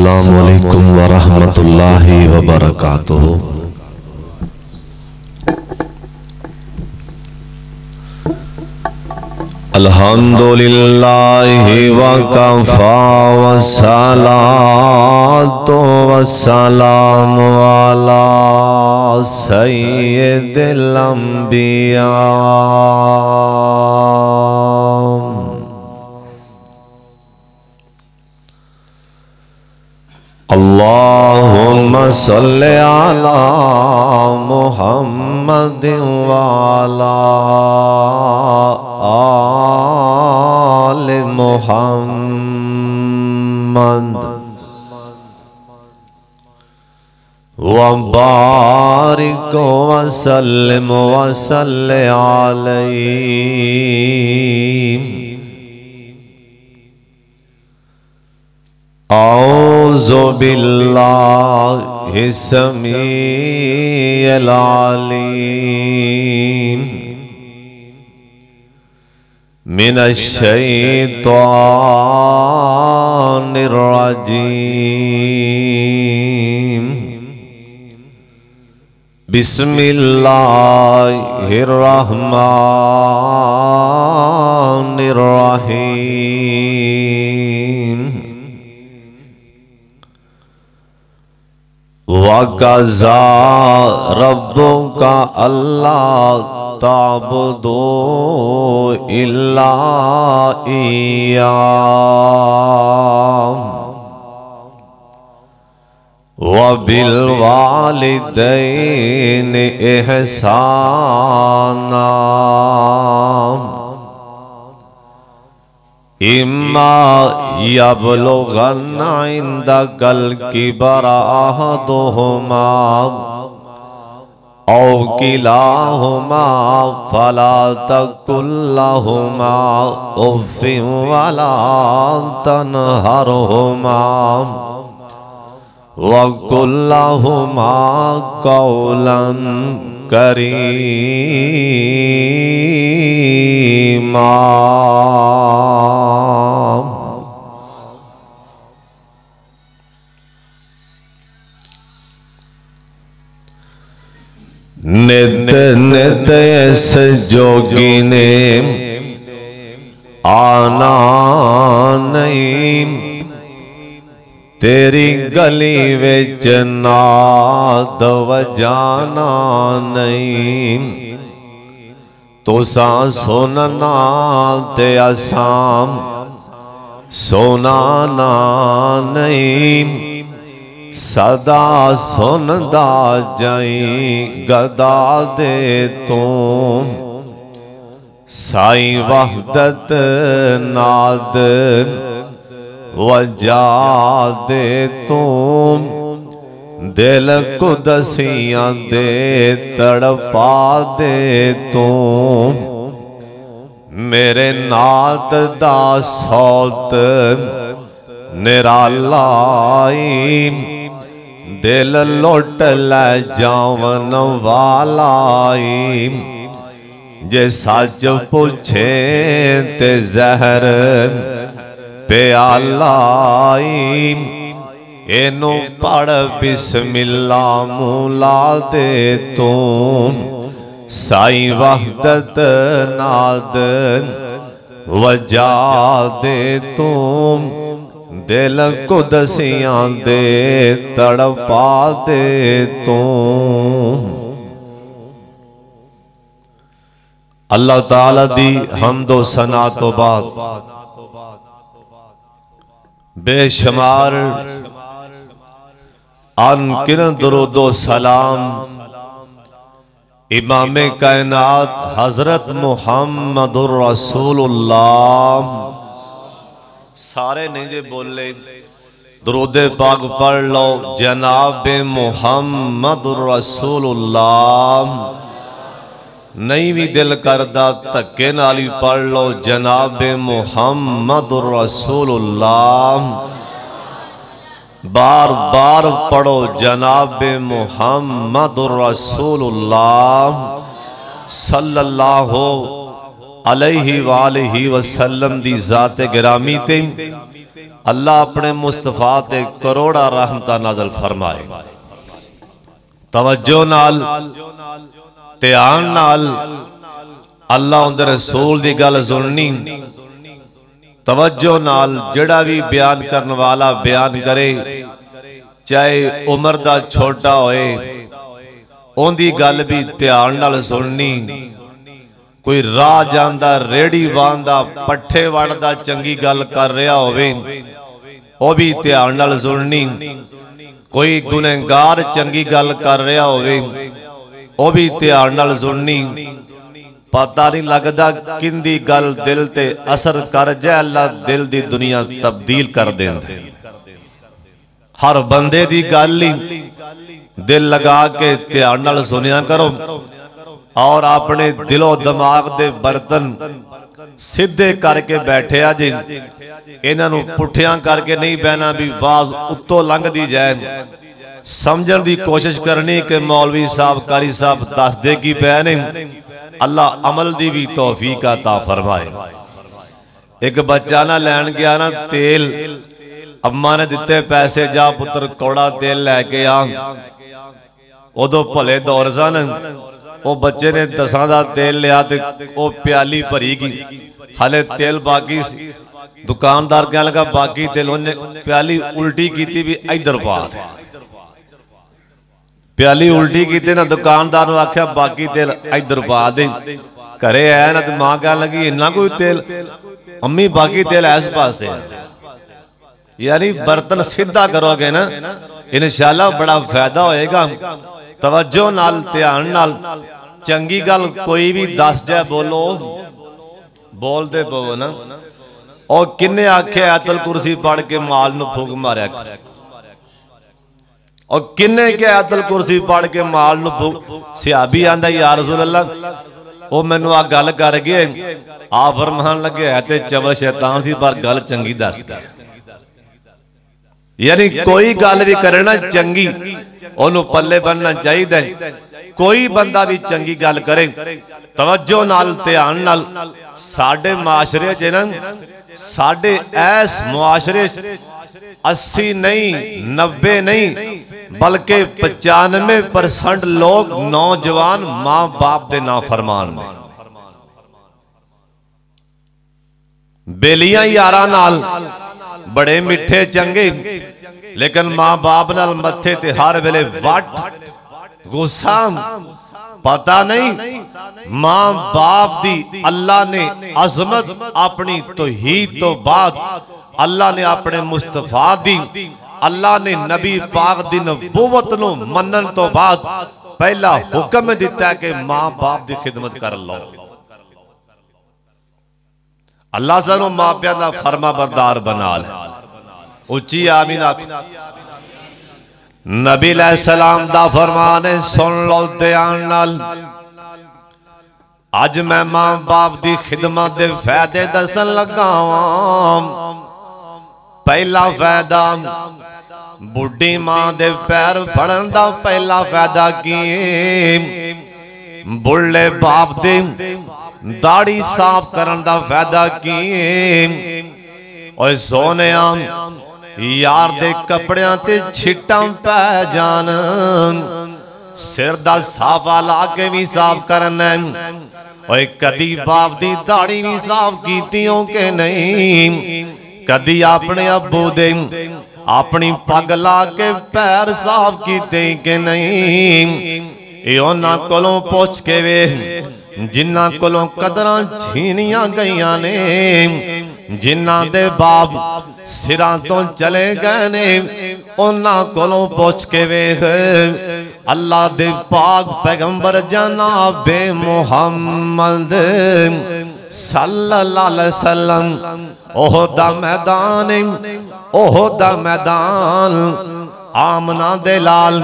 अस्सलामु अलैकुम व रहमतुल्लाहि व बरकातुहू। अल्हम्दुलिल्लाहि व कफ़ा व सलातो व सलामु अला सय्यिदिल अंबिया। अल्लाहुम्मा सल्लि अला मुहम्मदिन व अला आलि मुहम्मद व बारिक व सल्लिम व सल्लि अलैहि। औज़ु बिल्लाहि समीइल अलीम मिनश शैतानिर रजीम। बिस्मिल्लाहिर रहमानिर रहीम। वक़ज़ा रब्बुका अल्ला ताबुदू इल्ला इय्याहु व बिल वालिदैनि इहसाना। इम्मा यबलुगन्ना इंदकल किबरा अहदुहुमा औ किलाहुमा फला तकुल लहुमा उफ़्फ़िन वला तनहरहुमा वक़ुल लहुमा क़ौलन करीमा। नित नित इस जोगी ने आना नहीं, तेरी गली विच नाद वजाना नहीं। तुसा सुनना ते असां सुनाना नहीं। सदा सुनदा जाई गदा दे तू साई वहदत नाद वजा दे तू। दिल कुदसियां दे तड़पा दे तू। मेरे नाद दा सौत निरालाई दिल लुट लै जावन वालाई। जे सच पूछे ते जहर प्यालाई। एनू पढ़ बिस्मिल्ला मूला दे तू साई वहदत नाद वजा दे तू। दिल कुदसियां दे तड़पा दे तू। अल्लाह ताला दी हम्दो सना तो बाद बेशुमार अनगिनत दुरूदो सलाम इमामे कायनात हजरत मुहम्मदुर रसूलुल्लाह। सारे नहीं बोले दुरूदे पाक पढ़ लो जनाबे मुहम्मदुर रसूलुल्लाह। नहीं भी दिल करदा धक्के नाल ही पढ़ लो जनाबे मुहम्मदुर रसूलुल्लाह। बार बार पढ़ो जनाबे मुहम्मदुर रसूलुल्लाह सल्लल्लाहु अलैहि वालैहि वसल्लम दी जात गिरामी ते अल्लाह अपने मुस्तफा ते करोड़ा रहमत नाज़िल फरमाए। तवज्जो नाल ध्यान नाल अल्लाह उनके रसूल की गल सुननी। तवज्जो नाल जिहड़ा भी बयान करने वाला बयान करे, चाहे उम्र दा छोटा होए, उनकी गल भी ध्यान नाल सुननी। कोई राह जांदा रेड़ी बांधा पट्ठे वड़दा चंगी गल कर रहा होवे, वो भी ध्यान नाल सुननी। कोई गुनहगार चंगी गल कर रहा होवे, वो भी ध्यान नाल सुननी। पता नहीं लगता किंदी गल दिल ते असर कर जाए, अल्लाह दिल दी दुनिया तब्दील कर देंदा। हर बंदे दी गल ही दिल लगा के ध्यान नाल सुनिया करो और अपने दिलो दिमाग दे बर्तन सीधे करके बैठे आ जी। इन्हों पुठिया करके नहीं बहना भी आवाज उत्तों लंघदी जाए। समझण दी कोशिश करनी कि मौलवी साहब कारी साहब दस दे की पै ने। अल्लाह अमल दी भी तौफीक अता फरमाए। एक बच्चा ना लैन गया ना तेल, अम्मा ने दिते पैसे, जा पुत्र कौड़ा तेल लैके आ। उदों भले दौर सन, वो बच्चे ने 10 का तेल लिया तो वो प्याली भरी गई, हाले तेल बाकी। दुकानदार कह लगा बाकी तेल, उन्हें प्याली उल्टी की भी इधर पा दे। प्याली उल्टी की ना दुकानदार ने आख्या बाकी तेल इधर पा दे। घरे आया ना तो मां कह लगी इन्ना कोई तेल, अम्मी बाकी तेल इस पासे। यानी बर्तन सीधा करोगे ना इंशाअल्लाह बड़ा फायदा होएगा। तवज्जो नाल ध्यान नाल चंगी गल कोई भी दस जाए, बोलो बोलते पवो ना। और किन्ने आखे आयतल कुर्सी पढ़ के माल नूं फूक मारिया, और किन्ने के आयतल कुर्सी पढ़ के माल नूं फूक। सिहाबी आंदा या रसूल अल्लाह, वो मैनू आ गल कर गए। आप फरमान लगे है ते चवल शैतान सी, पर गल चंगी दस गया। यानी कोई गल भी करे ना चंगी, ओनू पल्ले बनना चाहिए। कोई बंदा भी चंगी गल करे तवज्जो नाल ध्यान नाल। साडे माशरे च ना, साडे ऐस मुआशरे 80 नहीं 90 नहीं बल्कि 95% लोग नौजवान मां बाप दे नाफरमान में। बेलियां यारां नाल बड़े मिठे चंगे, लेकिन मां बाप नाल मत्थे ते हर वेले वट गुस्सा। पता नहीं मां बाप दी अल्लाह ने अजमत अपनी तौहीद तो बाद अल्लाह ने अपने मुस्तफा दी, अल्लाह ने नबी पाक दी नबूवत नूं मनन तो बाद पहला हुक्म दिता कि मां बाप की खिदमत कर लो। अल्लाह सानू मापिया का फरमा बरदार बना ले। उच्ची आमीन। नबी सलाम दा फरमान है, सुन लो ध्यान नाल। अज मैं मां बाप की खिदमत के फायदे दसन लगा। पहला फायदा बुढ़ी मां दे पैर फड़न दा पहला फायदा की, बुढ़े बाप दे दाढ़ी साफ करन दा फायदा की। ओए सोने यार दे कपड़ियां ते छिट्टां पै जान, सिर दा साफा ला के भी साफ करना। ओए कदी बाप दी दाढ़ी भी साफ कीतियों के नहीं, कदी अपने अब्बू दे अपनी पग ला के पैर साफ कीते के नहीं। उन्हां कोलों पुछ के वे जिन्हां कोलों कदरां छीनियां गईयां ने, जिन्हां दे बाप सिरां तो चले गए ने, उन्हां कोलों पुछ के वेख। अल्लाह दे पाक पैगंबर जनाबे मुहम्मद सल्लल्लाहु अलैहि वसल्लम ओहदा मैदान, ओहदा मैदान आमना दे लाल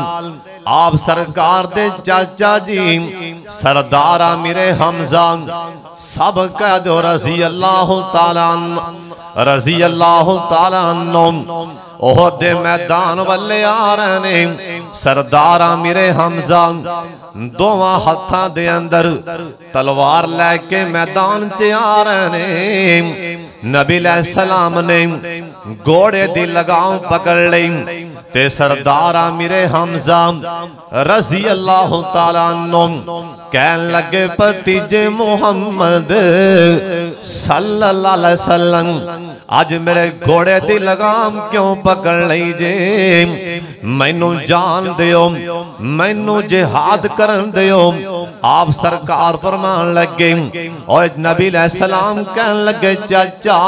आप सरकार दे चाचा जी सरदार आमिर हमजा सब कह दो रजी अल्लाह ताला, रजी अल्लाह ताला ओहदे मैदान वाले आ रहे ने। सरदार आमिर हमजा दोवां हत्थां दे अंदर तलवार लैके मैदान च आ रहे ने। नबी सलाम ने घोड़े दी लगाम पकड़ ली ते सरदारा मेरे हमजा रजी अल्लाह तआला अन्हु कहन लगे भतीजे मुहम्मद सल्लल्लाहु अलैहि वसल्लम आज मेरे घोड़े दी लगाम क्यों पकड़ ली जे मैनू जान दियो मैनू जिहाद करन दियो। आप सरकार फरमान लगे और नबी सलाम कहन लगे चाचा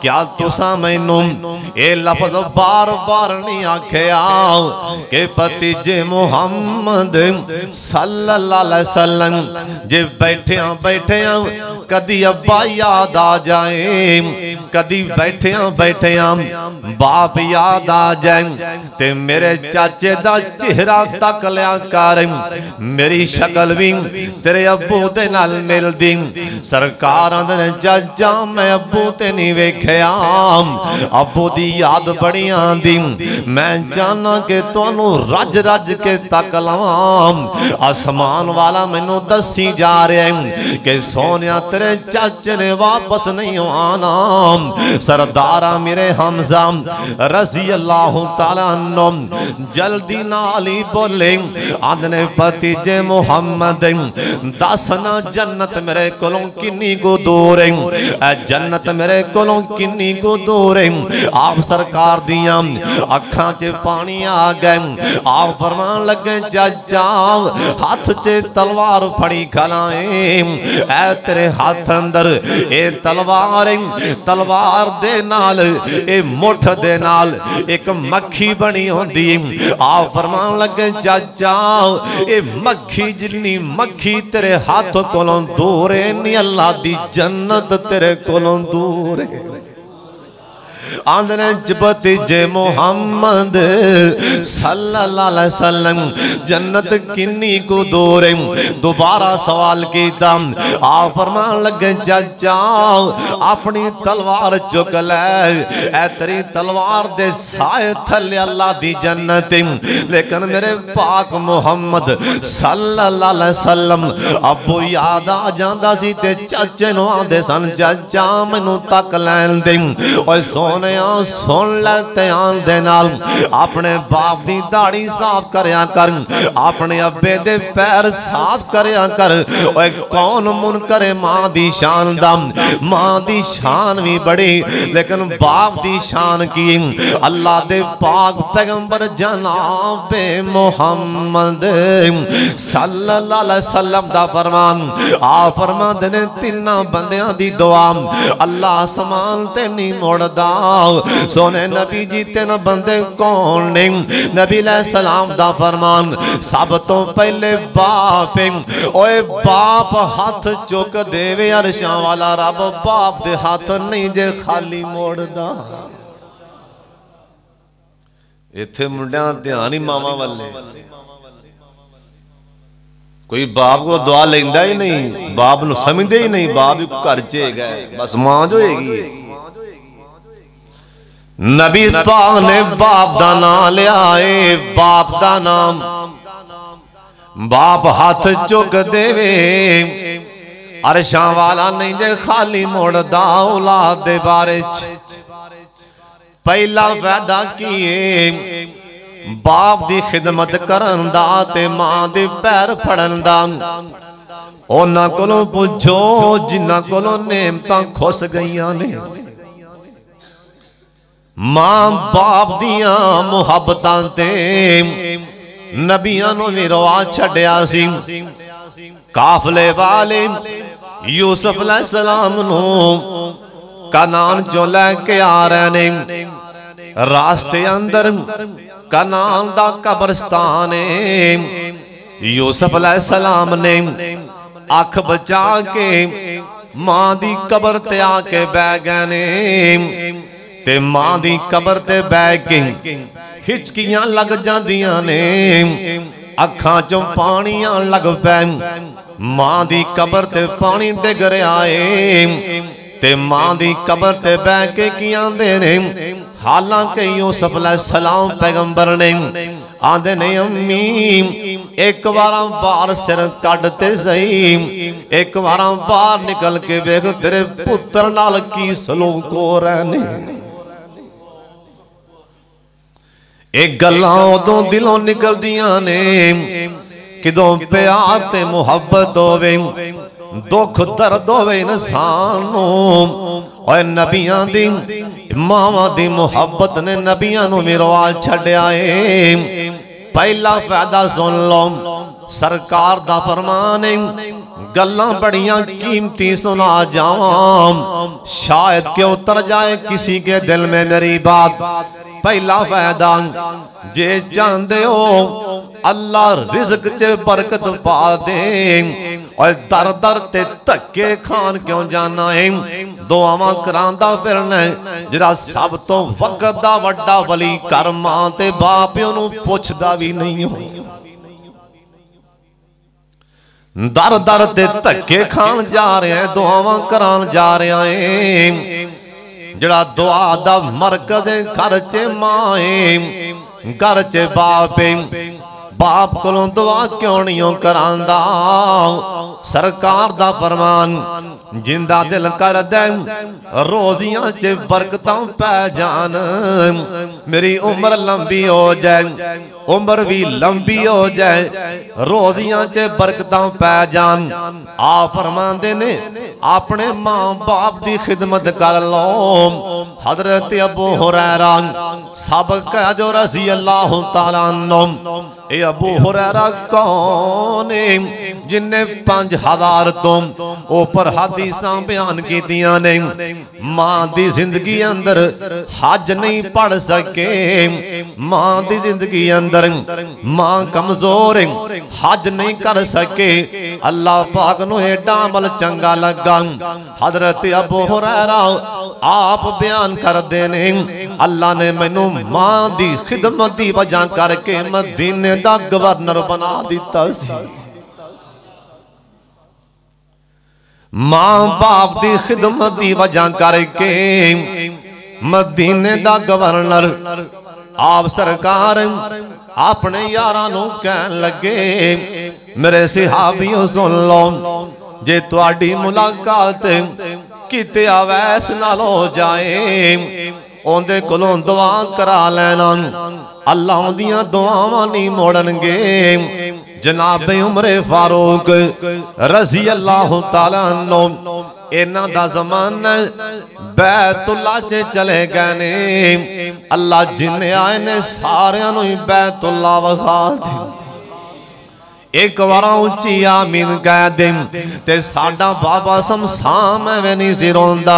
क्या तुसा मैनू ये लफ्ज बार बार नहीं आखिया कि भतीजे मुहम्मद सल्लल्लाहु अलैहि वसल्लम जे बैठिया बैठिया कदी अब्बा याद आ जाए कदी बैठिया बैठिया बाप याद आ जाए ते मेरे चाचे दा चेहरा तक लिया कर मेरी शक्ल भी तेरे अब्बू दे नाल मिलदी। सरकार आंदे चाचा मैं अब्बू ते नहीं वेखिया अब्बू दी याद बड़ी आंदी मैं जाना कि तुहानू रज रज के तक लवां आसमान वाला मैनू दसी जा रहा है कि सोनिया तेरे चाचे ने वापस नहीं आना। सरदारा मेरे हमजा रजी अल्लाह तआला अन्हु जल्दी नाल ही बोले आंदने भतीजे मुहम्मद दसना जन्नत मेरे कोलों किन्नी को दूर है जन्नत मेरे कोलों किन्नी को दूर है। आप सरकार दिया अखां च पानी आ गए आप फरमान लगे चाचा हाथ च तलवार फड़ी खलाए ऐ तेरे हाथ अंदर ए तलवार तलवार दे नाल ए मुठ दे नाल एक मक्खी बनी होंदी आप फरमान लगे चाचा ए मक्खी जिन्नी मक्खी तेरे हाथ कोलों दूर है नी अल्लाह दी जन्नत तेरे कोलों दूर है। आंदने भतीजे मुहम्मद सल्लल्लाहु अलैहि वसल्लम जन्नत किन्नी को दूर है। दोबारा सवाल कीता आप फरमान लगे चाचा अपनी तलवार चुक ले ऐ तेरी तलवार दे साए थले अल्लाह दी जन्नत लेकिन मेरे पाक मुहम्मद सल्लल्लाहु अलैहि वसल्लम अब्बू याद आ जांदा सी ते चाचे नूं आंदे सन चाचा मैनू तक लैन दे ओए सुन ले ध्यान दे नाल अपने बाप दी दाढ़ी साफ करया कर अपने अब्बे दे पैर साफ करया कर ओए कौन मुनकरे मां दी शान दा मां दी शान भी बड़ी लेकिन बाप दी शान की अल्लाह दे पाक पैगंबर जनाब मुहम्मद सल्लल्लाहु अलैहि वसल्लम दा फरमान आ फरमांदे ने तिन्ना बंदियां दी दुआ अल्लाह आसमान ते नहीं मोड़दा। सोने नबी जी तीन बंदे कौन ने नबी सलाम दा फरमान सब तो पहले बाप ओए बाप हाथ चुक देवे अरशां वाला रब बाप दे हाथ नहीं जे खाली मोड़दा। इत्थे मुंडियां ध्यान ही मावां वाले कोई बाप को दुआ लेंदा ही नहीं बाप नूं समझदे ही नहीं बाप घर च हैगा बस मां जो हैगी। नबी पाक ने बाप दा नाम लिया बाप दा नाम बाप हाथ चुक देवे अरशां वाला नहीं जे खाली मुड़दा। औलाद दे बारे पहला फायदा किए बाप दी खिदमत करन दा ते मां दे पैर फड़न दा। उन्हां कोलों पुछो जिन्हां कोलों नेमतां खुस गईयां ने मां बाप दिया मुहब्बतां ते नबियां नूं भी रवा छड्डिया सी। काफले वाले यूसुफ अलैहिस्सलाम नूं कनान चों लैके आ रहे ने रास्ते अंदर कनान दा कब्रिस्तान है। यूसुफ अलैहिस्सलाम ने अख बचा के मां दी कबर ते आके बह गए ने ते मां दी कबर ते बह के हिचकियां लग जांदियां ने अखां चों पानी आन लग पै मां दी कबर ते पानी डिग रहा है ते मां दी कबर ते बह के की आंदे ने हालांकि यूसुफ अलैहिस्सलाम पैगंबर ने आंदे ने अम्मी एक बार बाहर सिर कटते सही एक बार बाहर निकल के वेख तेरे पुत्र नाल की सलूक हो रहे ने। ਇਹ ਗੱਲਾਂ ਉਦੋਂ ਦਿਲੋਂ ਨਿਕਲਦੀਆਂ ਨੇ ਕਿਦੋਂ प्यार ते मुहब्बत होवे, दुख दर्द होवे इंसान नूं। और नबियां दी मावां दी मुहब्बत ने नबियां नूं मिरवा छड्या है। पहला फायदा सुन लो, सरकार दा फरमान है, गल्लां बड़ियां कीमती सुना जावां शायद के उतर जाए किसी के दिल में मेरी बात। पहला फायदा, जे चाहते हो अल्लाह रिज़्क च बरकत पा दे और दर दर ते धक्के खान क्यों जाना है, दुआवां करांदा फिरना जिहड़ा सब तो वक्त दा वड्डा वली कर मां ते बाप ओनू पुछदा भी नहीं हो। दर दर ते धक्के खान जा रहा है, दुआवां करान जा रहा है। जड़ा दुआ दा मरकज घर च मां है, घर च बाप है, बाप कोलों दुआ क्यों नहीं करांदा। सरकार दा फरमान, जिंदा दिल कर दे रोजियां च बरकतां पै जान, मेरी उम्र लंबी हो जाए, उम्र भी लंबी हो जाए, रोजियां च बरकतां पै जान। आ फरमांदे ने अपने मां बाप की खिदमत कर लो। हजरत अबू हुरैरा सब कह जो रज़ी अल्लाह तआला अन्हु। ए अबू हुरैरा कौन है जिन्ने 5000 तो ऊपर हदीसां बयान कीतियां ने। मां दी जिंदगी अंदर हज नहीं पढ़ सके, मां दी जिंदगी अंदर मां कमजोर है, हज नहीं कर सके। अल्लाह पाक नूं एडा अमल चंगा लगा। हजरत अबू हुरैरा आप बयान करते ने, अल्लाह ने मैनू मां दी खिदमत दी वजह करके मदीने दा गवर्नर बना दिता सी। मां बाप दी खिदमत दी वजह करके मदीने दा गवर्नर। आप सरकार अपने यारां नूं कहन लगे, मेरे सहाबियों सुन लो, जे तुहाडी मुलाकात किते अवैस नाल हो जाए, ओंदे कोलों दुआ करा लेना, अल्लाह दियां दुआवां नहीं मोड़नगे। जनाब उमरे फारूक रज़ी अल्लाह तआला अन्हु इन्हां दा ज़माना बैतुल्ला च चले गए ने। अल्लाह जिन्ने आए ने सारियां नूं बैतुल्ला विखा दे। एक बार उच्ची आमीन कह दे ते साडा बाबा शमशान एवें नहीं सी रोंदा,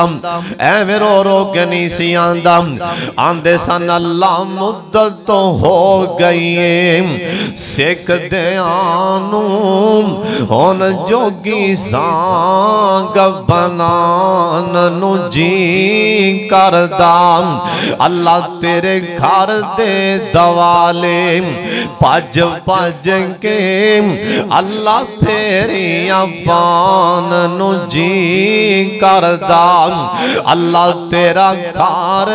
एवें रो रो के नहीं सी आंदा। आंदे सन अल्लाह मुद्दत तो हो गई है, सिख दयानू हुन जोगी सांग बनान नू जी करदा। अल्लाह तेरे घर दे दवाले भज भज के अल्लाह फेरियां पान नू जी करदा। अल्लाह तेरा घर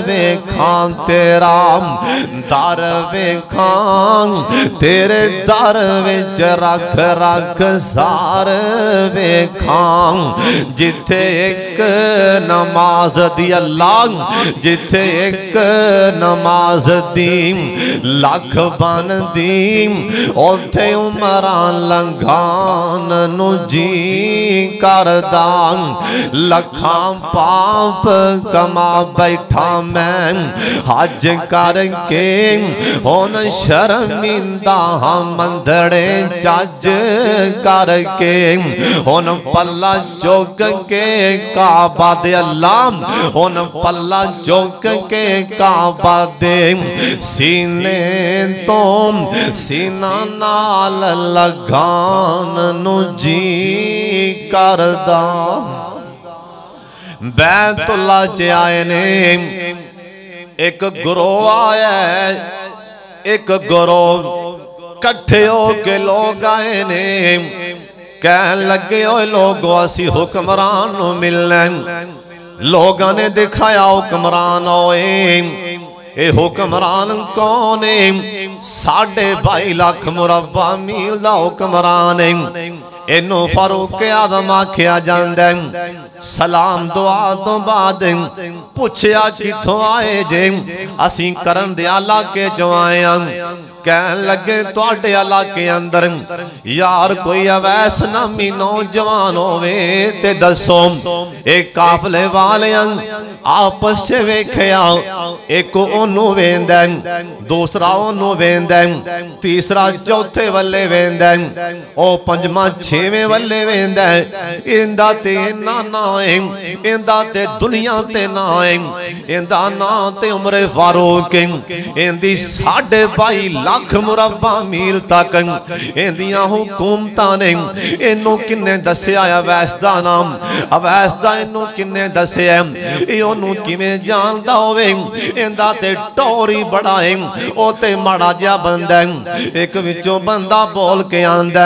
वेखां, तेरा दर वेखां, तेरे दर विच रख रख सार वेखां। जिथे एक नमाज दी अल्लाह, जिथे एक नमाज दी लख बन दी, उथे उमरां लंघान नू जी करदा। लखां पाप कमा बैठा मैं हज करके, हुन शर्मिंदा हां मंदड़े चज करके। हुन पल्ला चुक के काबा दे अल्लाह, हुन पल्ला चुक के काबा दे सीने तो सीना नाल लगान नू जी करदा। बैतुल्ला च आए ने, एक गुरोह आया, एक गुरोह कट्ठे हो के लोग आए ने। कहन लगे ओए लोगो असी हुक्मरान नू मिलना। लोगों ने दिखाया हुक्मरान होए। ए हुक्मरान कौन है? 2.5 लाख मुरब्बा मील दा हुक्मरान है। इनू फारूक आदम आख्या जांदा है। सलाम दुआ तो बाद पुछया किथों आए जे, असी करन दे इलाके चों आए हां। कहन लगे तुहाडे इलाके अंदर यार कोई अवैस नामी नौजवान होवे ते दसो। एक काफले वाले आपस च वेखया, एक ओनू वेंदा दूसरा ओनू वेंदा तीसरा चौथे वल्ले वेंदा ओ पंजवां छेवें वल्ले वेंदा। इंदा ते ना ना है, इंदा ते दुनिया ते ना है, इंदा ना ते उमरे फारूक, इंदी 22.5 लाख मुरब्बा मील तक इंदियां हुकूमतां ने। इनू किन्ने दस्या अवैस दा नाम, अवैस दा इनू किन्ने दस्या, ओनू किवें जानदा होवे। इंदा ते टोरी बड़ा है, ओ ते माड़ा जिहा बंदा है। एक विचों बंदा बोल के आंदा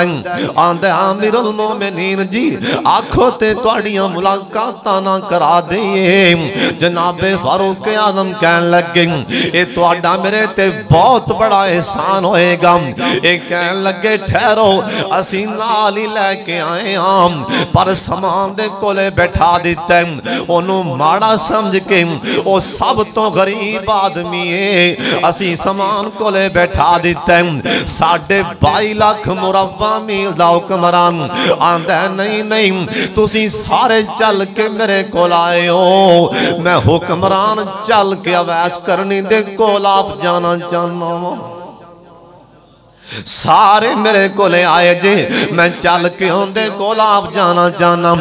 आंदा अमीरुल मोमिनीन जी आखो ते तुहाडियां मुलाकातां ना करा दईए। जनाबे फारूक आदम कहन लगे ये तुहाडा मेरे ते बहुत बड़ा एहसान होएगा। ये कहन लगे ठहरो असी नाल ही लैके आए हां, पर समान दे कोले बैठा दिता। ओनू माड़ा समझ के ओ सब तो गरीब आदमी है, असी समान कोले बैठा दिता। 22.5 लाख मुरब्बा मील दा हुक्मरान आंदा नहीं नहीं तुसी सारे चल के मेरे कोल आए हो, मैं हुक्मरान चल के अवैस करनी दे कोल आप जाना चाहना। सारे मेरे कोले आए जे, मैं चल के उनदे कोल आप जाना चाहना।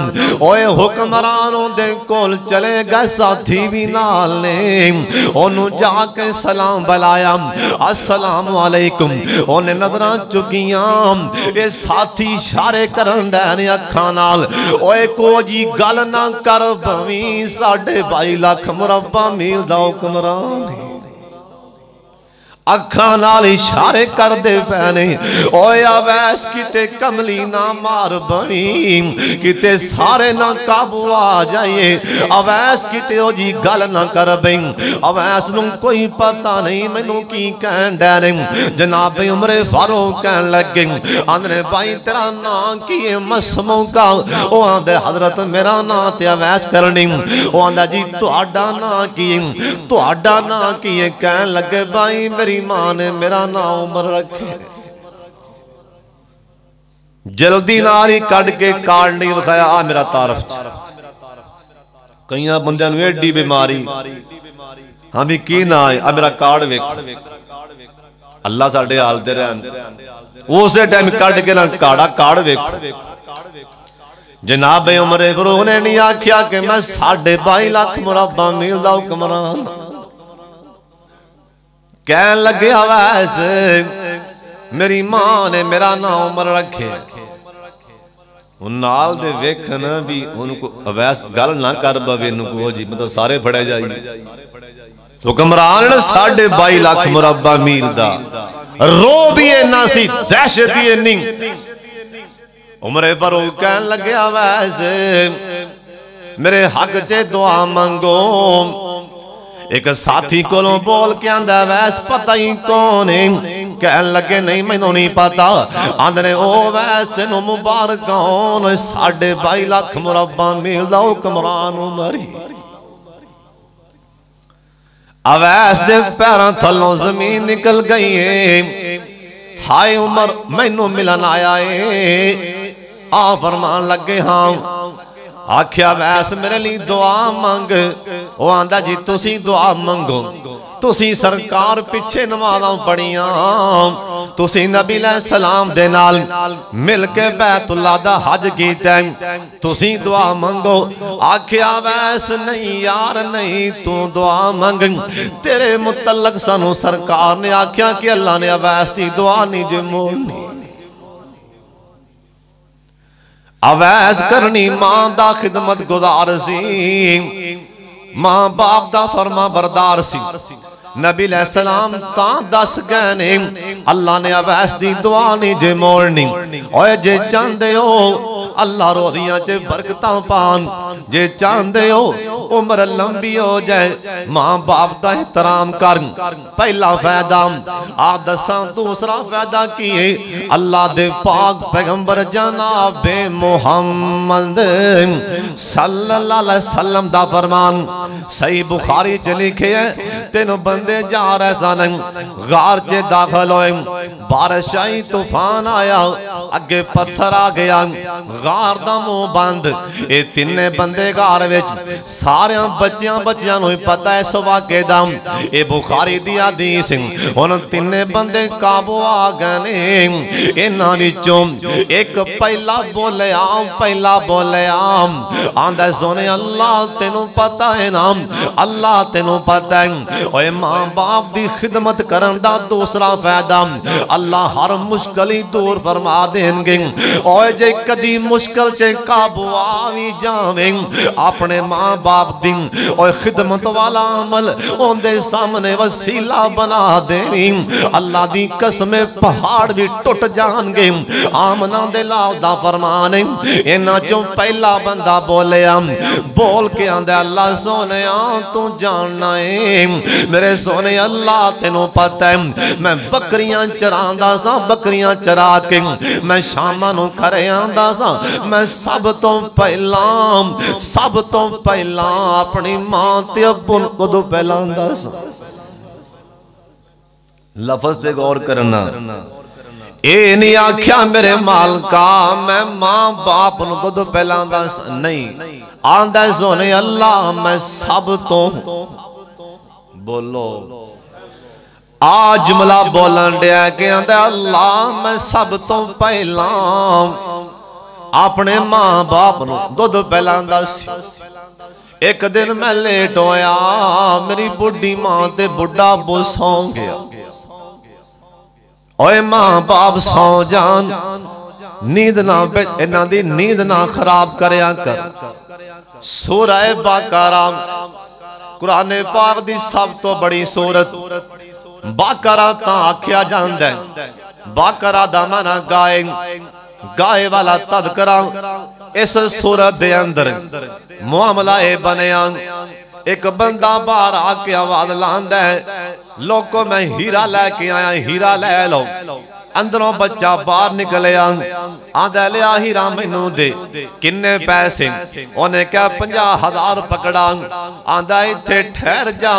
ओए हुक्मरान उनदे कोल चले गए, साथी भी नाल ने। ओनू जाके सलाम बुलाया, अस्सलाम वालेकुम। ओने नजरां चुकियां, ये साथी इशारे करन डे अखां नाल। ओए को जी गल ना कर भवी 22.5 लाख मुरब्बा मील दा हुक्मरान है। अखा नाल इशारे कर दे पैने। ओए अवैस किते कमली ना मार बनी, किते सारे ना काबू आ जाइए। अवैस किते ओ जी गल ना कर बई। अवैस नूं कोई पता नहीं मैनू की कहन डे। जनाब उमरे फारूक कहन लगे आंदे भाई तेरा ना की है मसमू का? ओ आंदे हजरत मेरा ना ते अवैस करनी। ओ आंदा जी तुहाडा ना की, तुहाडा ना की है? कहन लगे भाई मेरी मां ने मेरा नाम उमर रखे। जल्दी नाल ही कट के कार्ड नहीं दिखाया आ मेरा तारफ। कई बंदे नूं एडी बीमारी हाँ भी की ना है आ मेरा कार्ड वेख। अल्लाह साडे हाल ते रहन। उस टाइम कट के ना काड़ा कार्ड वेख। जनाब उमर फारूक ने नहीं आख्या कि मैं 22.5 लाख मुरब्बा मील दा हुक्मरान। कहन लगे अवैस मेरी मां ने मेरा नाम उमर रखे। नाल दे वेखन भी उनको अवैस गल ना कर पवे इनको जी मतलब सारे फड़े जाइए। हुक्मरान 22.5 लाख मुरब्बा मील दा रो भी इन्ना सी, दहशत ही इन्नी। उमर फारूक कहन लगे अवैस मेरे हक च दुआ मंगो। एक साथी कोलों बोल के आंदा वैस पता ही कौन है? कहन लगे नहीं मैनू नहीं पता। आंदे ओ वैस तेनू मुबारक कौन? 22.5 लाख मुरब्बा मील दा हुक्मरान उमर। अवैस दे पैरां थल्लों जमीन निकल गई है। हाय उमर मैनू मिलन आया है। आ फरमान लगे हाँ। आख्या वैस मेरे लिए दुआ मंग। वो आंदा जी तुसी दुआ मंगो। तुसी सरकार पिछे नमाज़ां पढ़ियां, तुसी नबी सलाम दे नाल मिल के बैतुल्ला दा हज कीता, तुसी दुआ मंगो। आख्या वैस नहीं यार नहीं तू दुआ मंग। तेरे मुतल्लक सानू सरकार ने आख्या कि अल्लाह ने अवैस दी दुआ नहीं जे मोड़नी। अवैस करनी मां दा खिदमत गुजार सी, मां बाप दा फरमा बरदार सी। नबी सलाम ता दस गए ने अल्लाह ने अवैस दी दुआ नहीं जे मोड़नी। ओए जे चाहते हो अल्लाह रोदियां च बरकतां पान, जे चाहते हो उम्र लंबी हो जाए, मां बाप का एहतराम कर। पहला फायदा आ दसा। दूसरा फायदा की है, अल्लाह दे पाक पैगंबर जनाब मुहम्मद सल्लल्लाहु अलैहि वसल्लम दा फरमान सही बुखारी च लिखे है, तीन बंदे जा रहे सन, गार च दाखिल होए, बारिश आई, तूफान आया, अगे पत्थर आ गया, गार दा मुंह बंद। ये तिने बंदे गार विच सारे बच्चियां बच्चियां नूं पता है इस वाके दा, ये बुखारी दी हदीस। हुण तिने बंदे काबू आ गए ने। इन्हां विचों एक पहला बोलिया आंदा सोने अल्लाह तेनू पता है ना, अल्लाह तेनू पता है। ओए मां बाप दी खिदमत करन दा दूसरा फायदा, अल्लाह हर मुश्किल ही दूर फरमा देंगे। ओए जे कदी मुश्किल च काबू आ भी जावे, अपने मां बाप दी ओए खिदमत वाला अमल उनके सामने वसीला बना देवी, अल्लाह दी कसम पहाड़ भी टुट जाएंगे। आमना दे लाल दा फरमान है। इन्हां चों पहला बंदा बोलिया, बोल के आंदा अल्लाह सोने तू जानना है मेरे सोने, अल्लाह तेनू पता है मैं बकरियां चरांदा सा, बकरियां चरा के मैं शामां नूं घरे आंदा सा, मैं सब तो पहला अपनी मां ते अब्बू नूं कदों पहला आंदा सा। लफज ते गौर करना, ए नहीं आख्या मेरे मालका मैं मां बाप नूं कदों पहला आंदा सा, नहीं आंदा सोने अल्लाह मैं सब तो, बोलो आज जुमला बोलन दिया कि आंदा अल्लाह मैं सब तो पहला अपने मां बाप नूं दुध पिलांदा सी। एक दिन मैं लेट होया, मेरी बुढ़ी मां ते बुढ़ा अब्बू सौ गया। ओए मां बाप सौ जान, नींद ना इन्हां दी नींद ना खराब करया कर। सूरह बकरा कुरान पाक दी सब तो बड़ी सूरत। बकरा तां आख्या जांदा है, बकरा दा माना गाय, गाय वाला तज़किरा। इस सूरत दे अंदर मामला ए बनया, एक बंदा बाहर आके आवाज लांदा है, लोगों मैं हीरा लेके आया, हीरा ले लो। अंदरों बच्चा बाहर निकलिया, आंदा लिया हीरा मैनू दे। किन्ने पैसे? उन्हें क्या 50,000 पकड़ा। आंदा इत्थे ठहर जा,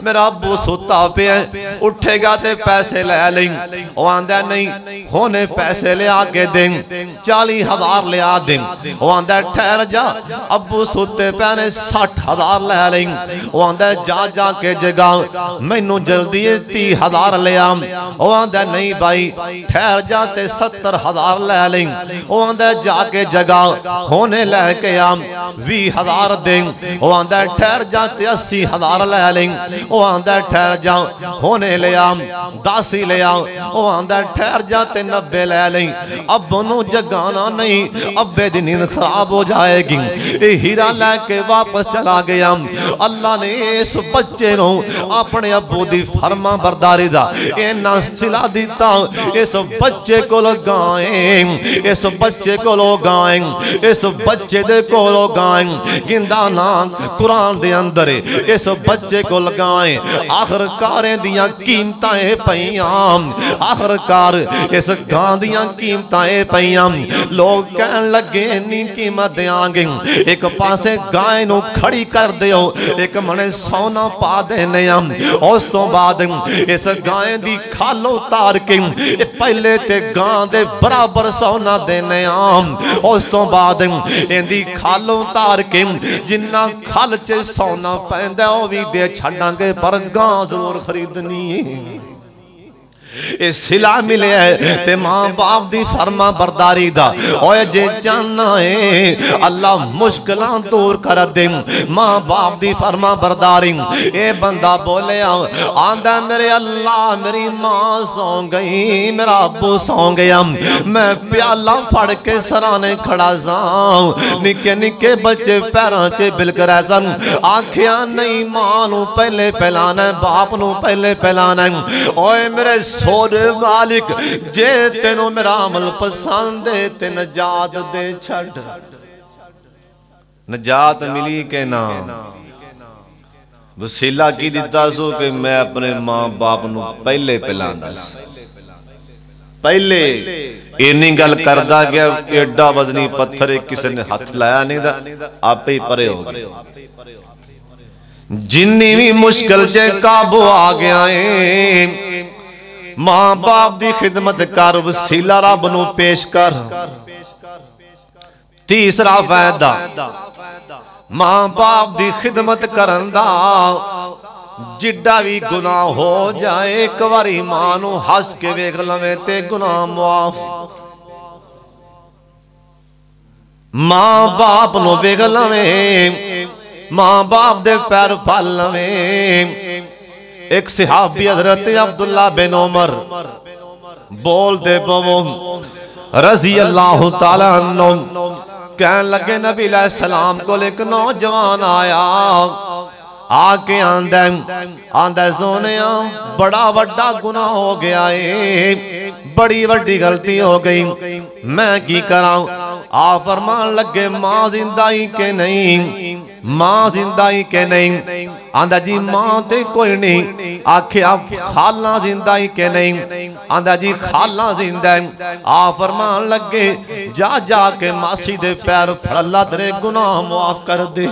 मेरा अब्बू सुता पिया, उठेगा ते पैसे ले ले। वो आंदा नहीं होने पैसे ले आके दे, 40,000 ले आ दे। वो आंदा ठहर जा, अब्बू सुते पे ने 60,000 ले ले। वो आंदा जा जा के जगा मैनू जल्दी 30,000 ले आ। वो आंदा नहीं भाई ठहर जाते 70,000 ले लें। वो आंदा जाके जगा होने लेके आ 20,000 दे। वो आंदा ठहर जाते 80,000 ले लें। वो आंदा ठहर जा होने ले आ 10 ही ले आ। वो आंदा ठहर जाते 90 ले लें। अब नू जगाना नहीं, अब्बे दी नींद खराब हो जाएगी। ये हीरा लेके वापस चला गया। अल्लाह ने इस बच्चे नू अपने अब्बू दी फरमा बरदारी दा इन्ना सिला दिता। इस बच्चे को गाएं, इस बच्चे को गाएं, इस बच्चे दे को गाएं। गिंदा ना कुरान दे अंदर इस बच्चे को लगाएं। आखिरकार दियां कीमतां पईयां, आखिरकार इस गां दियां कीमतां पईयां। लोग कहन लगे इन्नी कीमत देंगे, एक पासे गाय नू खड़ी कर दियो, एक मने सोना पा देने। उस तो बाद इस गाय दी खाल उतार के पहले ते गां दे बराबर सोना देने आम। उस तो बाद इंदी खाल उतार के जिन्ना खल च सोना पैंदा ओ भी दे छड़ांगे, पर गां जरूर खरीदनी है। ये सिला मिले ते मां बाप दी फरमा बरदारी दा। ओए जे जानना है अल्लाह मुश्किलां दूर कर दे, मां बाप दी फरमा बरदारी। ये बंदा बोले आंदा मेरे अल्लाह मेरी मां सौ गई, मेरा अब्बू सौ गया, मैं प्याला फड़ के सराने खड़ा सा। निके निके बच्चे पैरों च बिलक रहे सन। आखिया नहीं मां नू पहले पिलाना, बाप नू पहले पिलाना। ओए मेरे सोरे मालिक जे तेनों मेरा अमल पसंद है ते नजात दे छड़। नजात मिली के ना वसीला की दिता सो कि मैं अपने मां बाप नूं पहले पिलांदा सी। पहले इन्नी गल करदा गया, एडा वजनी पत्थर किसी ने हथ लाया नहीं दा आपे ही परे हो गया। जिन्नी भी मुश्किल च काबू आ गया है, मां बाप की खिदमत कर, वसीला रब नूं पेश कर। तीसरा फायदा मां बाप की खिदमत करन दा, जिड्डा भी गुनाह हो जाए एक बारी मां नूं हस के वेख लवे ते गुनाह मुआफ। मां बाप नूं वेख लवे, मां बाप दे पैर फल लवे। एक सहाबी हजरत अब्दुल्ला बिन उमर बोल दे बवो रजी अल्लाह तआला अन्हु, कहन लगे नबी अलैहि सलाम को एक नौजवान आया, आके आंदा सोने बड़ा वड्डा गुनाह हो गया है, बड़ी वड्डी गलती हो गई, मैं की करा। आप फरमान लगे मां जिंदा ही के नहीं, मां जिंदा ही के नहीं। आंदा जी मां ते कोई नहीं। आखिया खाला जिंदा ही के नहीं, आंदा जी खाला जिंदा है। आप फरमान लगे जा जा के मासी दे पैर फड़, अल्लाह तेरे गुनाह माफ कर दे।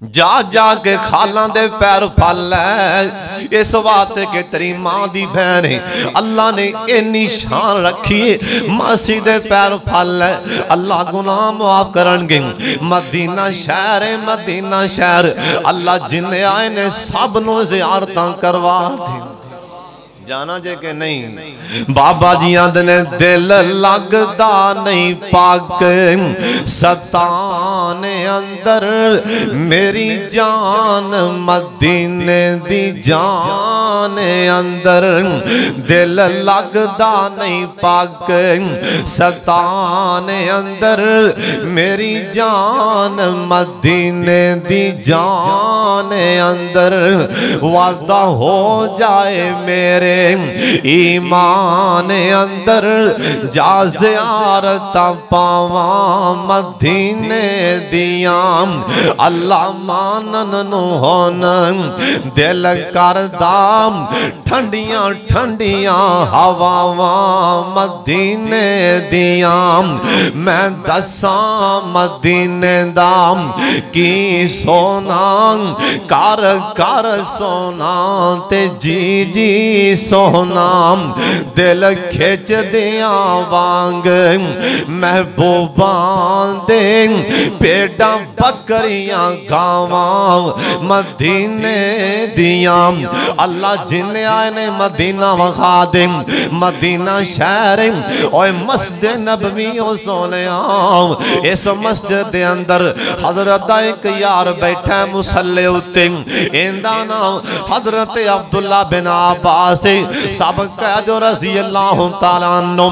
जा जा के खाला दे पैर फल है, इस वास्ते के तेरी मां दी बहन है, अल्लाह ने इन्नी शान रखी है, मासी दे पैर फल है, अल्लाह गुनाह माफ करनगे। मदीना शहर है, मदीना शहर, अल्लाह जिन्ने आए ने सब नूं ज़ियारतां करवा दे। जाना जे के नहीं, बाबा जी आंदे ने दिल लगदा नहीं पाक सताने अंदर, मेरी जान मदीने दी जान अंदर, दिल लगदा नहीं पाक सताने अंदर, मेरी जान मदीने दी जान अंदर। वादा हो जाए मेरे ईमान अंदर, जा ज़ियारत पावा मदीने दिया, अल्लाह मानन नू होन दिल करदा, ठंडियां ठंडियां हवावां मदीने दिया, मैं दसा मदीने दा की सोना, कर कर सोना ते जी जी सोना, दिल खिच दिया वांग महबूबा दे, भेड़ा बकरियां गावां मदीने दिया। अल्लाह जिन्ने आए ने मदीना वखा दे, मदीना शहर और मस्जिद नबवी सोने, इस मस्जिद दे अंदर हजरत एक यार बैठा मुसल्ले उत्ते, इंदा नाम हजरत अब्दुल्ला बिन अब्बास, सब कह दो रज़ी अल्लाह तआला अन्हु।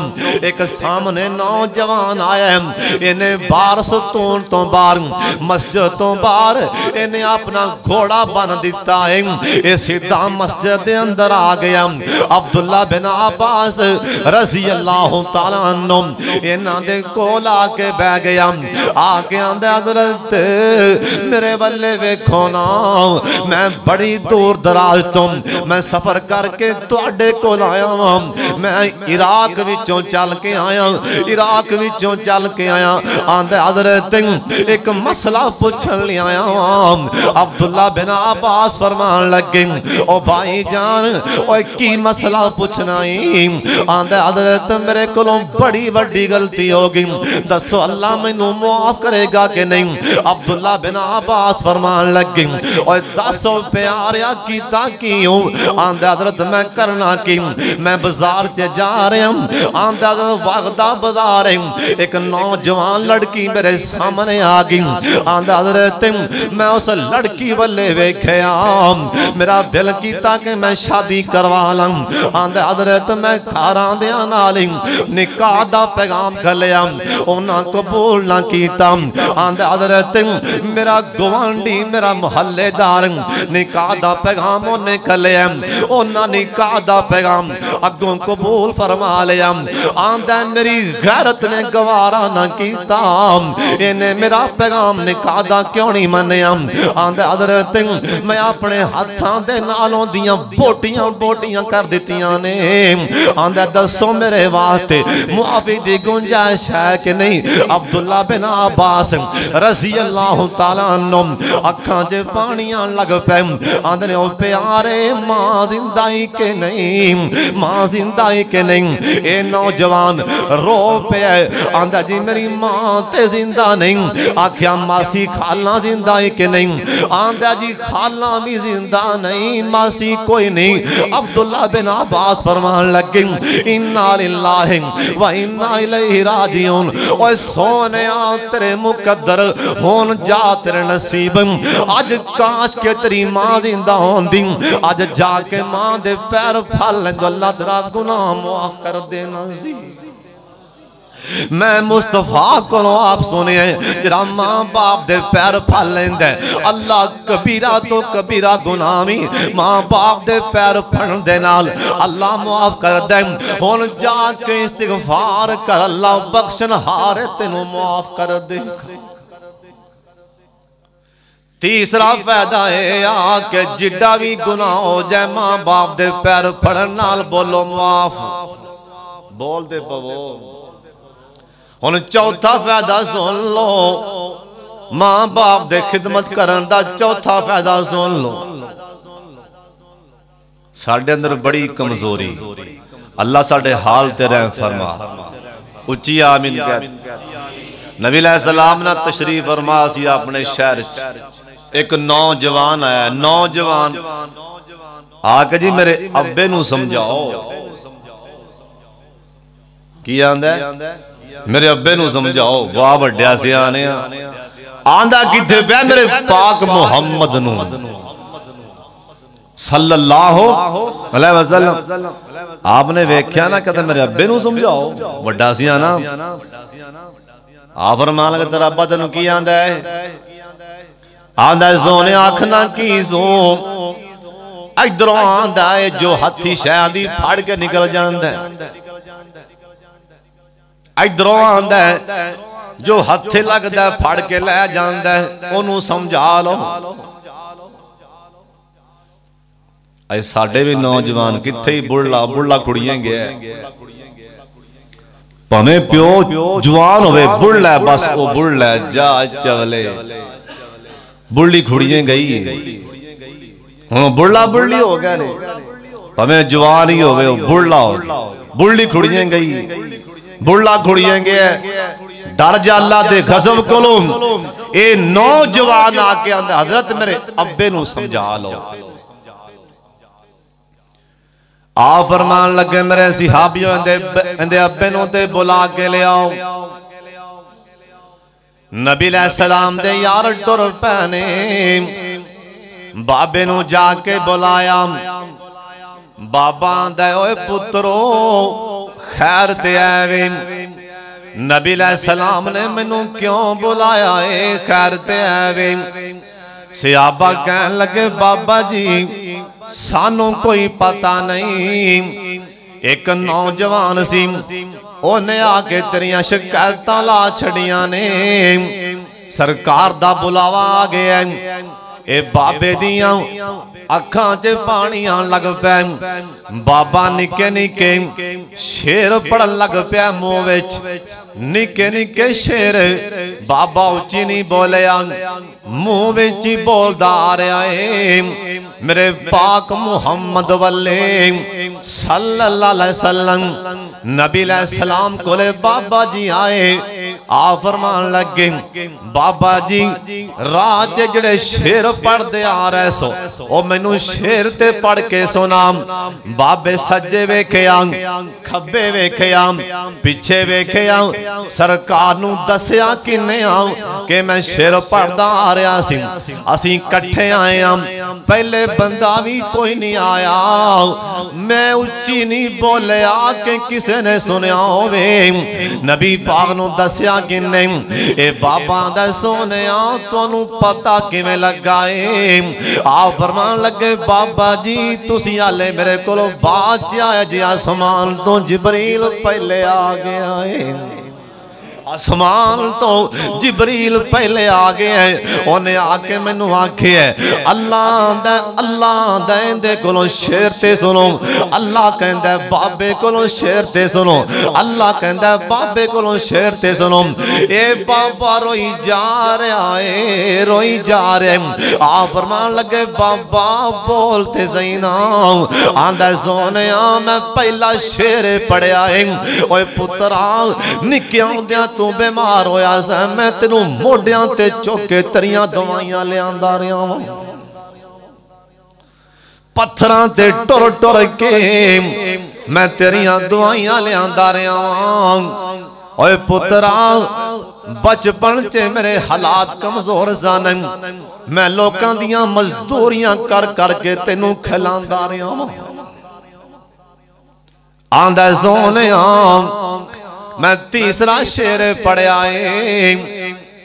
एक सामने नौजवान आया, इन्हें बाहर सुतून तो बाहर मस्जिद तो बाहर इन्हें अपना घोड़ा बन दिता है, ये सीधा मस्जिद के अंदर आ गया। अब्दुल्ला बिन अब्बास रज़ी अल्लाह तआला अन्हु इन्हां दे कोल आके बह गया, आके आंदा हज़रत मेरे वल्ले वेखो ना, मैं बड़ी दूर दराज तो मैं सफर करके तुहाडे कोल आया वां, मैं इराक विचों चल के आया, इराक विचों चल के आया। आंदा हज़रत एक मसला पूछन ले आया वां। अब्दुल्ला बिन अब्बास फरमान लगे ओ भाई जान ओ की मसला पूछना है? आंदा हज़रत मेरे कोलों बड़ी वड्डी गलती हो गई, दसो अल्लाह मैनू माफ करेगा कि नहीं? अब्दुल्ला बिन अब्बास फरमान लगे और दसो प्यारिया कीता क्यों? आंदा हज़रत मैं करना कि मैं बाजार से जा रहा हूं, आंदा वागदा बाजार है, एक नौजवान लड़की मेरे सामने आ गई। आंदा हज़रत मैं उस लड़की वाले वेख्या, मेरा दिल कीता कि मैं शादी करवा ला। आंदा हज़रत मैं खारां दियां नाल निकाह दा पैगाम घलिया, उन्हां कबूल ना कीता। आंदा हज़रत मेरा गवांडी मेरा मुहल्लेदार निकाह दा पैगाम उन्हें घलिया, उन्हां निकाह दा पैगाम अगों कबूल फरमा लिया। आंदा मेरी गैरत ने गवारा ना कीता, इन्हें मेरा पैगाम निकाह सादा क्यों नहीं मन्निया? आंदा हज़रत मैं अपने हाथों दे नालों दियां बोटियां बोटियां कर दित्तियां ने। आंदा दसो मेरे वास्ते मुआफी दी गुंजाइश है कि नहीं? अब्दुल्ला बिन अब्बास रज़ी अल्लाह तआला अन्हु अखां च पानियां लग पे। आंदे ने ओ प्यारे मां जिंदा ही के नहीं, मां जिंदा ही के नहीं? ए नौजवान रो पे। आंदा जी मेरी मां ते जिंदा नहीं। आख्या मासी खाला जिंदा ही के नहीं? आंदा जी खाला भी जिंदा नहीं, मासी कोई नहीं। अब्दुल्ला बिन अब्बास फरमान लगे इन्ना लिल्लाहि व इन्ना इलैहि राजिऊन। ओए सोनिया तेरे मुकद्दर होन जा तेरे नसीब। अज काश के तेरी मां जिंदा होंदी, अज जाके मां दे पैर फल अल्लाह तेरा गुनाह माफ कर देना सी। मैं मुस्तफा को आप सुने जरा मां बाप दे पैर फल लेंदा अल्लाह कबीरा तो कबीरा गुनाह भी मां बाप दे पैर फड़न दे नाल अल्लाह माफ कर दे। हुण जाके इस्तिगफार कर, अल्लाह बख्शन हारे तेनू माफ कर दे। तीसरा फायदा है कि जिड्डा भी गुनाह हो जाए मां बाप दे पैर फड़न नाल बोलो माफ, बोल दे पवो। हुण चौथा फायदा सुन लो, मां बाप दे खिदमत करन दा चौथा फायदा सुन लो। साडे अंदर बड़ी कमजोरी, अल्लाह साडे हाल ते रहम फरमा। उच्ची आमीन कह। नबी अलैहिस्सलाम ना तशरीफ फरमा सी अपने शहर च। एक नौजवान आया, नौजवान आके जी मेरे अब्बे नू समझाओ। की आंदा मेरे अब्बे नू समझाओ। वाह वड्या सियाने आंदा किथे पे मेरे पाक मुहम्मद नू सल्लल्लाहु अलैहि वसल्लम। आपने वेख्या ना कहते मेरे अब्बे नू समझाओ, वड्डा सियाना। आ फरमान लगा तेरा अब्बा तेनू की आंदा है? आंदा सोने आखना की सो इधरों आंदा है जो हथी शह दी फड़ के निकल जांदा है, इधरों आंदा है जो हथे लगदा फड़ के लै जांदा है, ओनू समझा लो। ऐ साडे भी नौजवान किथे ही बुढ़ला बुढ़ला कुड़ियां गया, भावें प्यो जवान होवे बुढ़ला बस वो बुढ़ला जा चवले बुढ़ली कुड़ियां गई हुण बुढ़ला बुढ़ली हो गया ने, भावें जवान ही होवे बुढ़ला हो बुढ़ली कुड़ियां गई बुढ़ला कुड़ियां गया। डर जा अल्लाह दे गज़ब कोलों। ए नौजवान आके आंदा हजरत मेरे अब्बे नू समझा लो। आ फरमान लगे मेरे सिहाबियों इंदे अब्बे नू ते बुला के ले आओ। नबी अलैहिस्सलाम दे यार टुर पैने, बाबे नू जाके बुलाया। बाबा आंदा ओए पुत्रो खैर ते आवे। नबी अलैहिस्सलाम ने मैनू क्यों बुलाया है? खैर ते आवे। सहाबा कहन लगे बाबा जी सानू कोई पता नहीं, एक नौजवान सी ओने आके तेरियां शिकायतां ला छड़ियां ने, सरकार दा बुलावा आ गया। ए बाबे दियां अखां च पानियां लग पै। बाबा निके निके शेर पढ़न लग पिया मुंह विच, निके निके शेर। बाबा उच्ची नहीं बोलिया, मुंह विच ही बोलदा आ रहा है मेरे पाक मुहम्मद वल्ले सल्लल्लाहु अलैहि वसल्लम। नबी अलैहिस्सलाम कोले बाबा जी आए। आ फरमान लगे बाबा जी रात जड़े शेर पढ़ते आ रहे सो ओ मैनू शेर ते पढ़ के सुना। बाबे सज्जे वेख्या खब्बे वेख्या पिछे वेख्या, सरकार नू दसिया किने कि मैं शेर पढ़दा आ रहा सी, असीं कट्ठे आए हां, पहले बंदा भी कोई नहीं आया। मैं उच्ची नहीं बोलिया कि किसी ने सुनिया होवे, नबी पाक नू दसिया कि नहीं। ए बाबा दा सोनिया तुहानू पता किवें लगा है? आ फरमान लगे बाबा जी तुसी हाले मेरे कोलों बाद च आया जी, आसमान तो जिबरील पहले आ गया है। आसमान तो जिबरील पहले आ गया है, उन्हें आके मैनू आखे है अल्लाह दे कोलों शेर ते सुनो। अल्लाह कहंदा है बाबे कोलों शेर ते सुनो। अल्लाह कहंदा है बाबे कोलों शेर ते सुनो। ए बाबा रोई जा रहा है, रोई जा रहा है। आ फरमान लगे बाबा बोलते सही ना। आंदा सोने मैं पहला शेर पढ़िया है। ओए पुत्रा निक्के होंदियां तू बीमार होया सा, मैं तेनू मोढियां ते चुक के तेरियां दवाइयां लियांदा रहा वां, पत्थरां ते टुर टुर के मैं तेरियां दवाइयां लियांदा रहा वां। ओए पुत्रा बचपन च मेरे हालात कमजोर सन, मैं लोकां दियां मजदूरियां कर करके तेनू खिलांदा रहा वां। आंदा सोने मैं तीसरा शेर पढ़िया है।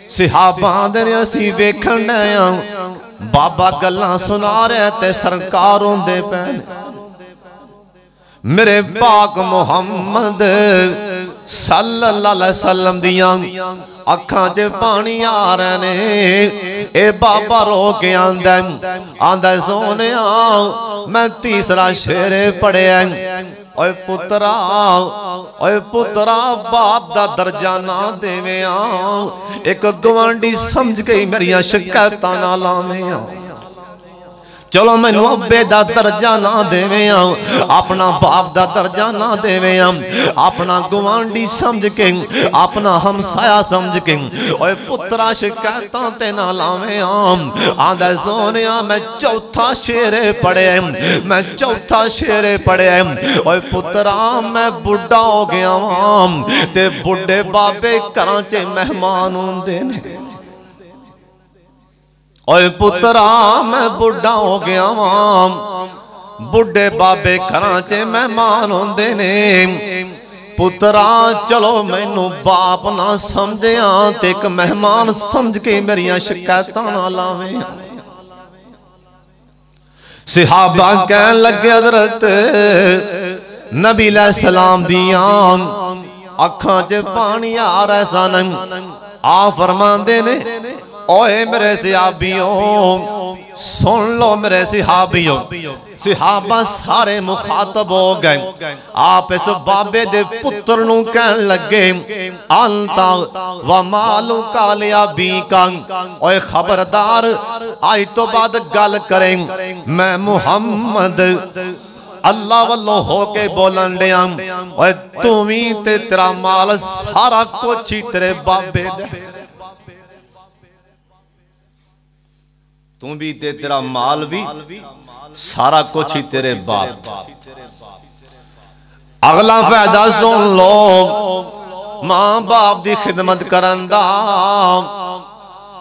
सिहाबा दे असी वेखण डया बाबा गल्लां सुना रहे ते सरकार होंदे पे। मेरे पाक मुहम्मद सल्लल्लाहु अलैहि वसल्लम दियां अखां च पानी आ रहे ने। ए बाबा रो के आंदा सोने मैं तीसरा शेर पढ़िया। ओए पुत्रा बाप दा दर्जा ना देवे। एक गवांडी समझ के मेरिया शिकायतां ना लावे। चलो मैनू अब्बे दा दर्जा ना देवे, अपना बाप दा दर्जा ना देवे, अपना गवांडी समझ के अपना हमसाया समझ के ओए पुत्रा शिकायतां ते ना लावे। आंदा सोने मैं चौथा शेर पढ़े, मैं चौथा शेर पढ़े। ओए पुत्रा मैं बुढ़ा हो गया वां ते बुढ़े बाबे घरां च मेहमान होंदे ने। ओए पुत्रा मैं बुढ़ा हो गया वां, बुढ़े बाबे घरां च मेहमान होंदे ने। पुत्रा चलो मैनू बाप ना समझिया ते एक मेहमान समझ के मेरिया शिकायतां ना लावे। सिहाबा कहन लगे हजरत नबी अलैहिस्सलाम दियां अखां च पानी आ रहा सन। आ फरमांदे ने ओए मेरे सिहाबियों सुन लो, मेरे सिहाबियों। सिहाबा सारे मुखातब हो गए। आप इस बाबे दे पुत्र नू कहन लगे अंता व मालू कालिया बी का। ओए खबरदार आज तो बाद गल करें, मैं मुहम्मद अल्लाह वालों होके बोलन दिया। ओए तू भी ते तेरा माल सारा कुछ ही तेरे बाबे दे, तू भी ते तेरा माल भी सारा कुछ ही तेरे बाप। अगला फायदा सुन लो, मां बाप की खिदमत करन दा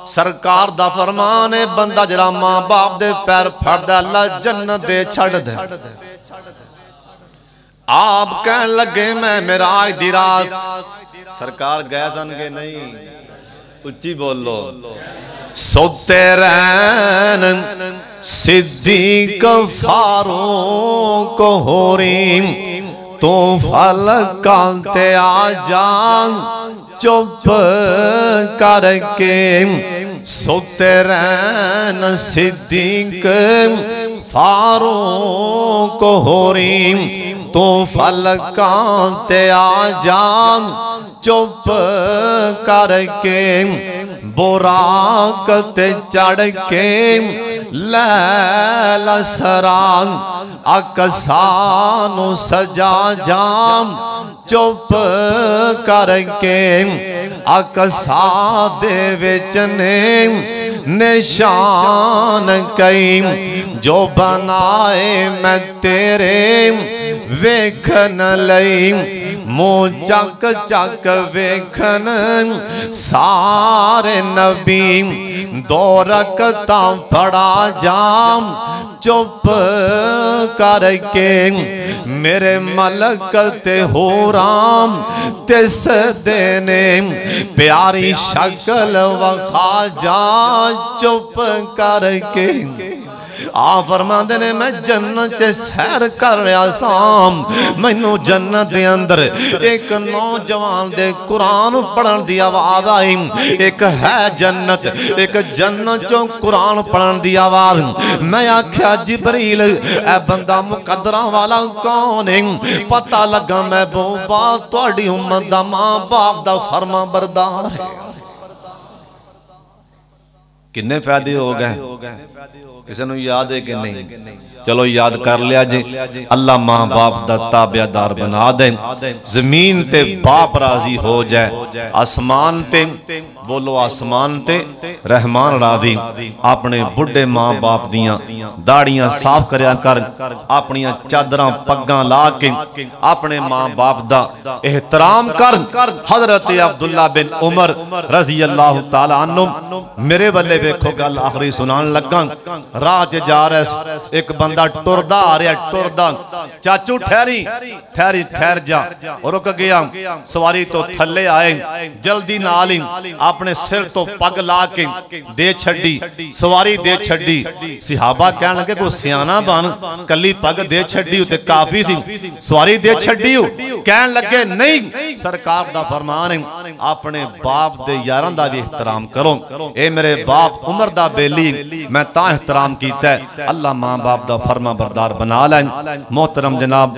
सरकार दा फरमान है। बंदा जरा मां बाप दे पैर फड़दा अल्लाह जन्नत दे छड़ दे। आप कहन लगे मैं मेराज दी रात सरकार गए सन के नहीं, उच्ची बोलो। सोते रहन सिद्दीक फारूक होरी, तू फलकां ते आ जा चुप करके। सोते रहन सिद्दीक फारूक होरी, तू फलकां ते आ जा चुप करके। बुराक ते चढ़ के लैला सरां अकसानू सजा जाम चुप करके। अकसा दे विच ने निशान कई, जो बनाए मैं तेरे वेखन लई। मुँह चक चक वेखन सारे नबी, दो रकतां पड़ा जाम चुप करके। मेरे मलक ते हो राम तिस देने, प्यारी शक्ल वखा जा चुप करके। आ फरमाते ने मैं जन्नत च सैर कर रहा साम, मैनू जन्नत दे अंदर एक नौजवान दे कुरान पढ़न दी आवाज आई। एक है जन्नत, एक जन्नत चो कुरान पढ़न दी आवाज। मैं आख्या जिबरील ए बंदा मुकद्दरा वाला कौन है? पता लगा महबूबा तुहाडी उम्मत दा मां बाप दा फरमा बरदार है। किन्ने फायदे हो गए? किसी को याद है कि नहीं? चलो याद कर लिया जी। अल्लाह मां बाप दा ताबेदार बना दे, जमीन ते बाप राजी हो जाए, आसमान ते बोलो आसमान ते रहमान राजी। अपने बुढ़े मां बाप दियां दाड़ियां साफ करया कर, अपनियां चादरां पग्गां ला के अपने मां बाप दा एहतराम कर। हजरत अब्दुल्ला बिन उमर रजी अल्लाह तआला अन्हु मेरे वाले वेखो गल आखिरी सुनान लगा। राह च जा रहा एक बंदा टुरदा आ रहा, टुरदा चाचू ठहरी ठहरी ठहर जा, रुक गया। सवारी तो थले आए, जल्दी नाल ही अपने सिर तो पग ला के दे छड़ी, सवारी दे छड़ी। सिहाबा कहन लगे कोई सियाना बन, कली पग दे छड़ी ते काफी सी, सवारी दे छड़ी। कहन लगे नहीं, सरकार दा फरमान है अपने बाप दे यारां दा भी एहतराम करो। ए मेरे बाप उमर दा बेली मैं ता एहतराम कीता है, अल्लाह मां बाप दा फरमा बरदार बना लै। मोहतरम जनाब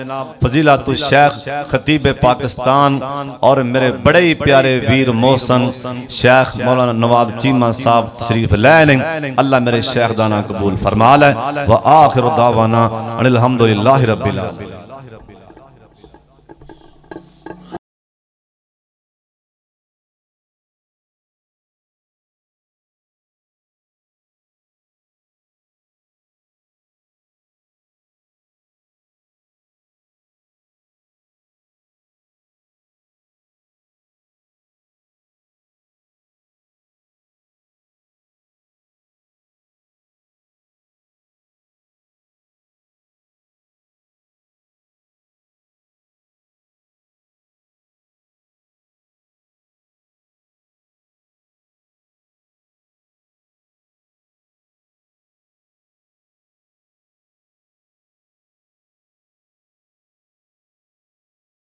फजीलतुल शेख खतीब पाकिस्तान और मेरे बड़े ही प्यारे वीर मोहसन शेख मौलाना नवाज चीमा साहब शरीफ लैने, अल्लाह मेरे शेख दाना कबूल फरमा ले। व आखिर दावाना अनिल हम्दुलिल्लाहि रब्बिल आलमीन।